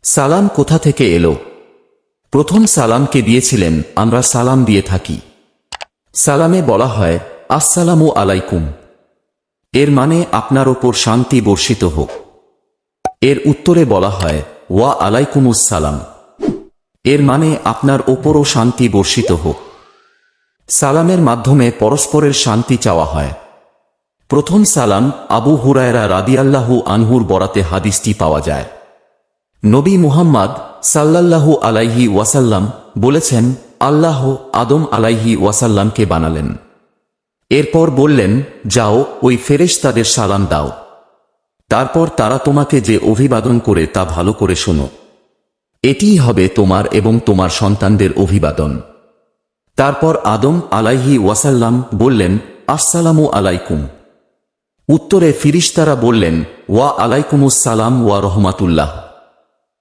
সালাম কোথা থেকে এলো? প্রথম সালামকে দিয়েছিলেন আমরা সালাম দিয়ে থাকি। সালামে বলা হয় আসসালামু আলাইকুম। এর মানে আপনার ওপর শান্তি বর্ষিত হোক। এর উত্তরে বলা হয় ওয়া আলাইকুমুস সালাম। এর মানে আপনার ওপরও শান্তি বর্ষিত হোক। সালামের মাধ্যমে পরস্পরের শান্তি চাওয়া হয়। প্রথম সালাম আবু হুরায়রা রাদিয়াল্লাহু আনহুর বরাতে হাদিসটি পাওয়া যায়। নবী মুহাম্মদ সাল্লাল্লাহু আলাইহি ওয়াসাল্লাম বলেছেন, আল্লাহ আদম আলাইহি ওয়াসাল্লামকে বানালেন। এরপর বললেন, যাও ওই ফেরেশতাদের সালাম দাও। তারপর তারা তোমাকে যে অভিবাদন করে তা ভালো করে শোনো। এটিই হবে তোমার এবং তোমার সন্তানদের অভিবাদন। তারপর আদম আলাইহি ওয়াসাল্লাম বললেন, আসসালামু আলাইকুম। উত্তরে ফিরিশতারা বললেন, ওয়া আলাইকুমুস সালাম ওয়া রহমাতুল্লাহ।